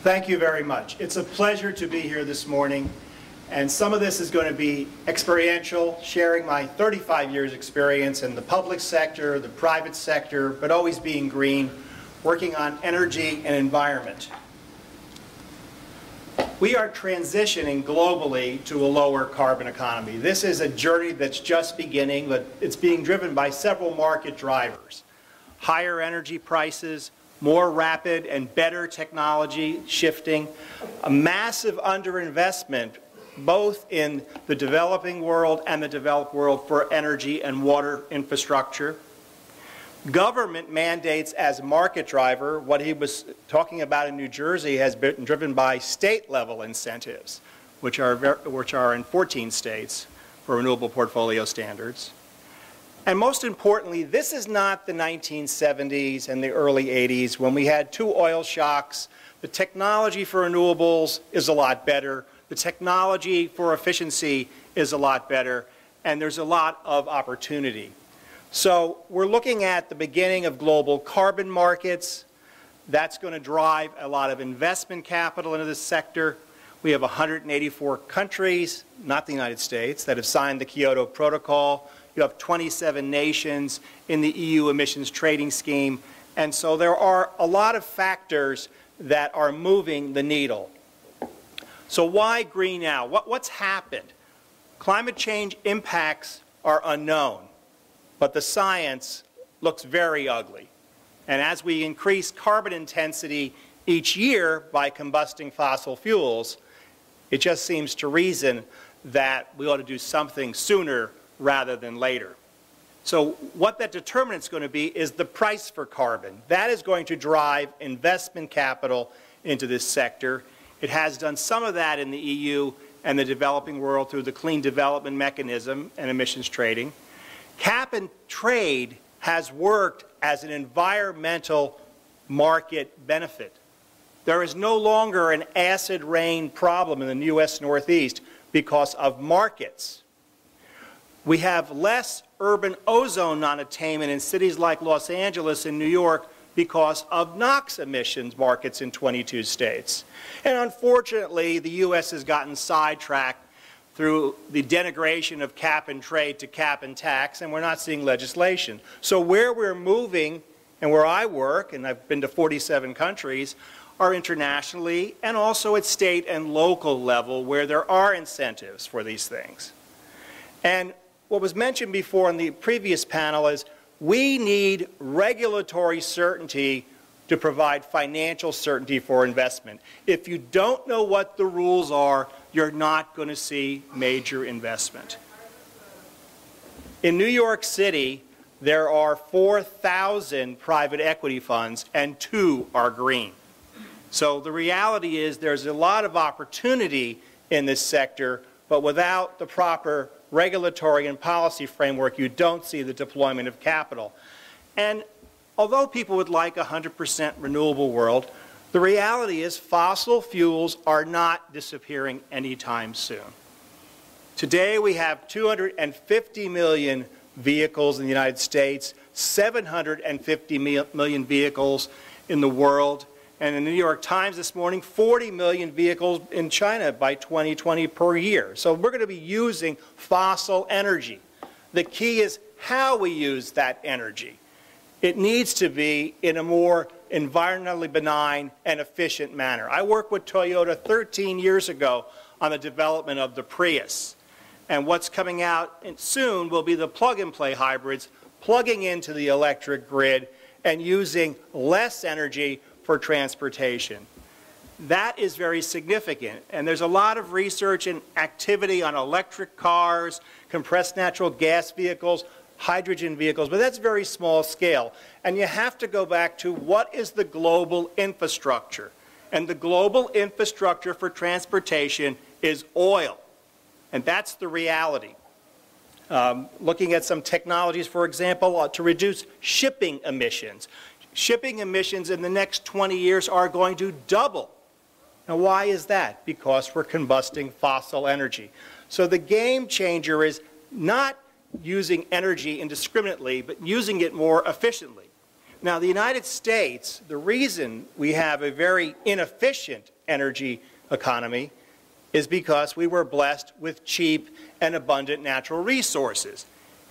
Thank you very much. It's a pleasure to be here this morning, and some of this is going to be experiential, sharing my 35 years experience in the public sector, the private sector, but always being green, working on energy and environment. We are transitioning globally to a lower carbon economy. This is a journey that's just beginning, but it's being driven by several market drivers. Higher energy prices, more rapid and better technology shifting, a massive underinvestment both in the developing world and the developed world for energy and water infrastructure. Government mandates as market driver. What he was talking about in New Jersey has been driven by state-level incentives, which are in 14 states for renewable portfolio standards. And most importantly, this is not the 1970s and the early 80s when we had two oil shocks. The technology for renewables is a lot better. The technology for efficiency is a lot better. And there's a lot of opportunity. So we're looking at the beginning of global carbon markets. That's going to drive a lot of investment capital into this sector. We have 184 countries, not the United States, that have signed the Kyoto Protocol. You have 27 nations in the EU emissions trading scheme. And so there are a lot of factors that are moving the needle. So why green now? What's happened? Climate change impacts are unknown, but the science looks very ugly. And as we increase carbon intensity each year by combusting fossil fuels, it just seems to reason that we ought to do something sooner rather than later. So what that determinant is going to be is the price for carbon. That is going to drive investment capital into this sector. It has done some of that in the EU and the developing world through the Clean Development Mechanism and emissions trading. Cap and trade has worked as an environmental market benefit. There is no longer an acid rain problem in the U.S. Northeast because of markets. We have less urban ozone non-attainment in cities like Los Angeles and New York because of NOx emissions markets in 22 states. And unfortunately, the U.S. has gotten sidetracked through the denigration of cap and trade to cap and tax, and we're not seeing legislation. So where we're moving, and where I work, and I've been to 47 countries, are internationally and also at state and local level where there are incentives for these things. And what was mentioned before in the previous panel is we need regulatory certainty to provide financial certainty for investment. If you don't know what the rules are, you're not going to see major investment. In New York City, there are 4,000 private equity funds and 2 are green. So the reality is there's a lot of opportunity in this sector, but without the proper regulatory and policy framework, you don't see the deployment of capital. And although people would like a 100% renewable world, the reality is fossil fuels are not disappearing anytime soon. Today we have 250 million vehicles in the United States, 750 million vehicles in the world, and in the New York Times this morning, 40 million vehicles in China by 2020 per year. So we're going to be using fossil energy. The key is how we use that energy. It needs to be in a more environmentally benign and efficient manner. I worked with Toyota 13 years ago on the development of the Prius. And what's coming out soon will be the plug-and-play hybrids plugging into the electric grid and using less energy for transportation. That is very significant. And there's a lot of research and activity on electric cars, compressed natural gas vehicles, hydrogen vehicles, but that's very small scale. And you have to go back to what is the global infrastructure. And the global infrastructure for transportation is oil. And that's the reality. Looking at some technologies, for example, to reduce shipping emissions. Shipping emissions in the next 20 years are going to double. Now, why is that? Because we're combusting fossil energy. So the game changer is not using energy indiscriminately, but using it more efficiently. Now, the United States, the reason we have a very inefficient energy economy is because we were blessed with cheap and abundant natural resources.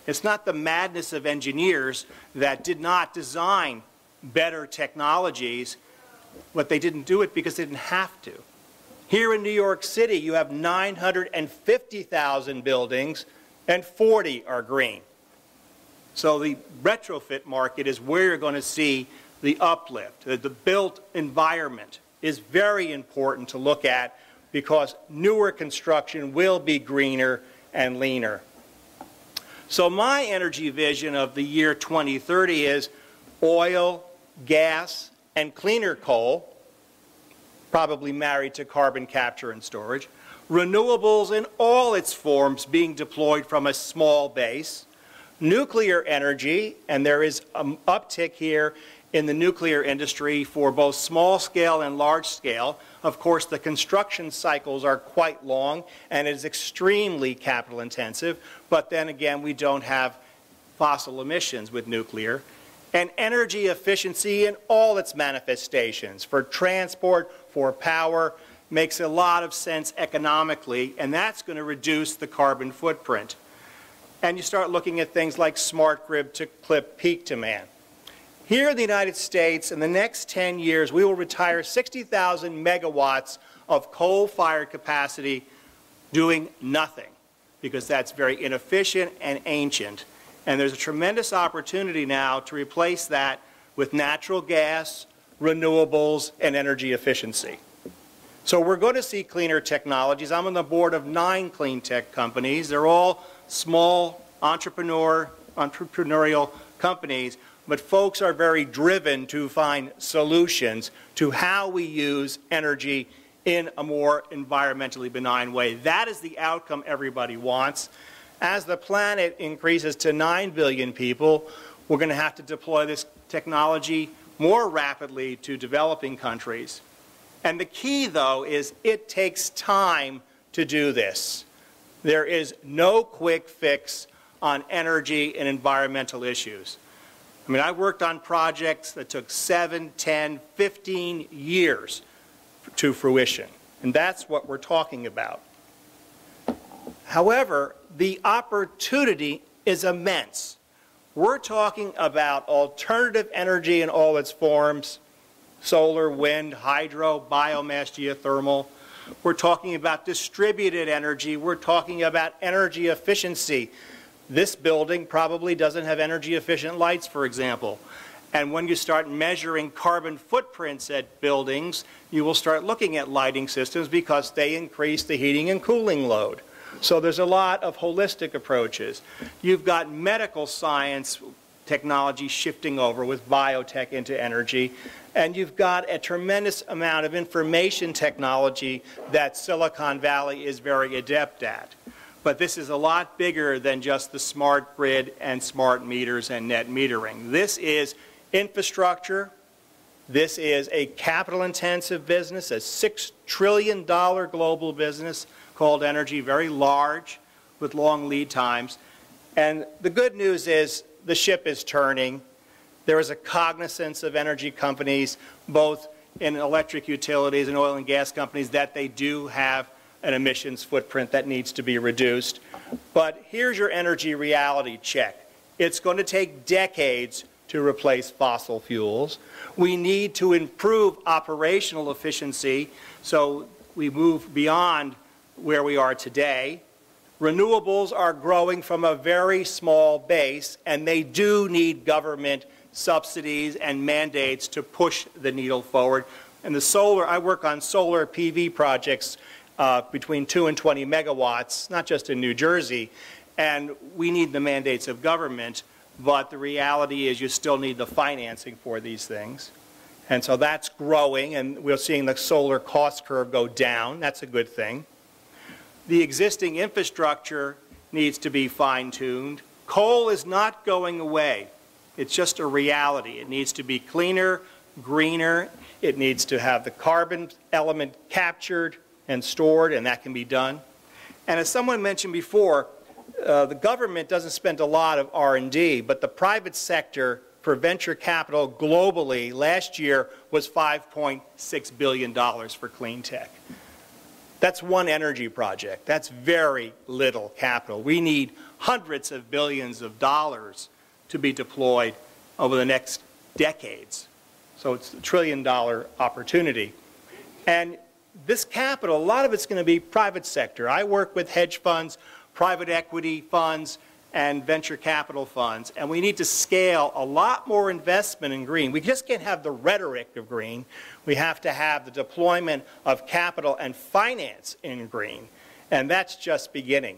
It's not the madness of engineers that did not design better technologies, but they didn't do it because they didn't have to. Here in New York City, you have 950,000 buildings, and 40 are green. So the retrofit market is where you're going to see the uplift. The built environment is very important to look at because newer construction will be greener and leaner. So my energy vision of the year 2030 is oil, gas, and cleaner coal, probably married to carbon capture and storage, renewables in all its forms being deployed from a small base, nuclear energy, and there is an uptick here in the nuclear industry for both small scale and large scale. Of course, the construction cycles are quite long and it is extremely capital intensive, but then again, we don't have fossil emissions with nuclear. And energy efficiency in all its manifestations, for transport, for power, makes a lot of sense economically, and that's going to reduce the carbon footprint. And you start looking at things like smart grid to clip peak demand. Here in the United States, in the next 10 years, we will retire 60,000 megawatts of coal-fired capacity doing nothing, because that's very inefficient and ancient. And there's a tremendous opportunity now to replace that with natural gas, renewables, and energy efficiency. So we're going to see cleaner technologies. I'm on the board of 9 clean tech companies. They're all small entrepreneurial companies, but folks are very driven to find solutions to how we use energy in a more environmentally benign way. That is the outcome everybody wants. As the planet increases to 9 billion people, we're going to have to deploy this technology more rapidly to developing countries. And the key, though, is it takes time to do this. There is no quick fix on energy and environmental issues. I mean, I worked on projects that took 7, 10, 15 years to fruition, and that's what we're talking about. However, the opportunity is immense. We're talking about alternative energy in all its forms, solar, wind, hydro, biomass, geothermal. We're talking about distributed energy. We're talking about energy efficiency. This building probably doesn't have energy efficient lights, for example. And when you start measuring carbon footprints at buildings, you will start looking at lighting systems because they increase the heating and cooling load. So there's a lot of holistic approaches. You've got medical science technology shifting over with biotech into energy, and you've got a tremendous amount of information technology that Silicon Valley is very adept at. But this is a lot bigger than just the smart grid and smart meters and net metering. This is infrastructure. This is a capital-intensive business, a $6 trillion global business called energy, very large with long lead times. And the good news is the ship is turning. There is a cognizance of energy companies, both in electric utilities and oil and gas companies, that they do have an emissions footprint that needs to be reduced. But here's your energy reality check. It's going to take decades to replace fossil fuels. We need to improve operational efficiency so we move beyond where we are today. Renewables are growing from a very small base, and they do need government subsidies and mandates to push the needle forward. And the solar, I work on solar PV projects between 2 and 20 megawatts, not just in New Jersey, and we need the mandates of government, but the reality is you still need the financing for these things. And so that's growing, and we're seeing the solar cost curve go down. That's a good thing. The existing infrastructure needs to be fine-tuned. Coal is not going away. It's just a reality. It needs to be cleaner, greener. It needs to have the carbon element captured and stored, and that can be done. And as someone mentioned before, the government doesn't spend a lot of R&D, but the private sector for venture capital globally last year was $5.6 billion for clean tech. That's one energy project. That's very little capital. We need hundreds of billions of dollars to be deployed over the next decades. So it's a $1 trillion opportunity. And this capital, a lot of it's going to be private sector. I work with hedge funds, private equity funds, and venture capital funds, and we need to scale a lot more investment in green. We just can't have the rhetoric of green. We have to have the deployment of capital and finance in green, and that's just beginning.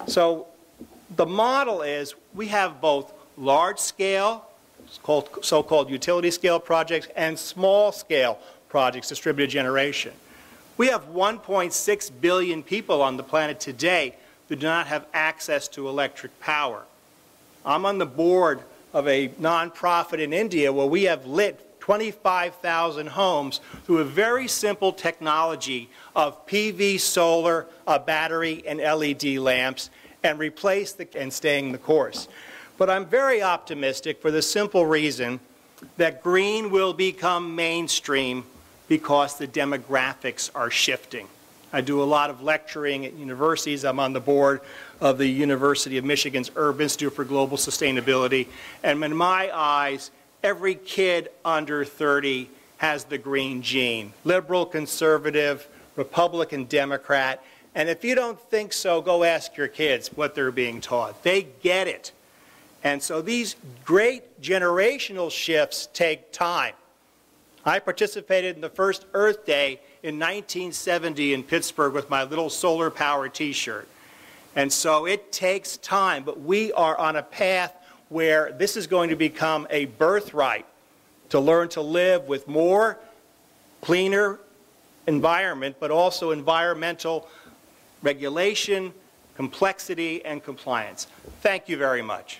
So the model is we have both large-scale, so-called utility-scale projects, and small-scale projects, distributed generation. We have 1.6 billion people on the planet today who do not have access to electric power. I'm on the board of a nonprofit in India where we have lit 25,000 homes through a very simple technology of PV, solar, a battery, and LED lamps, and and staying the course. But I'm very optimistic for the simple reason that green will become mainstream because the demographics are shifting. I do a lot of lecturing at universities. I'm on the board of the University of Michigan's Urban Institute for Global Sustainability. And in my eyes, every kid under 30 has the green gene. Liberal, conservative, Republican, Democrat. And if you don't think so, go ask your kids what they're being taught. They get it. And so these great generational shifts take time. I participated in the first Earth Day in 1970 in Pittsburgh with my little solar power t-shirt. And so it takes time, but we are on a path where this is going to become a birthright to learn to live with more cleaner environment, but also environmental regulation, complexity, and compliance. Thank you very much.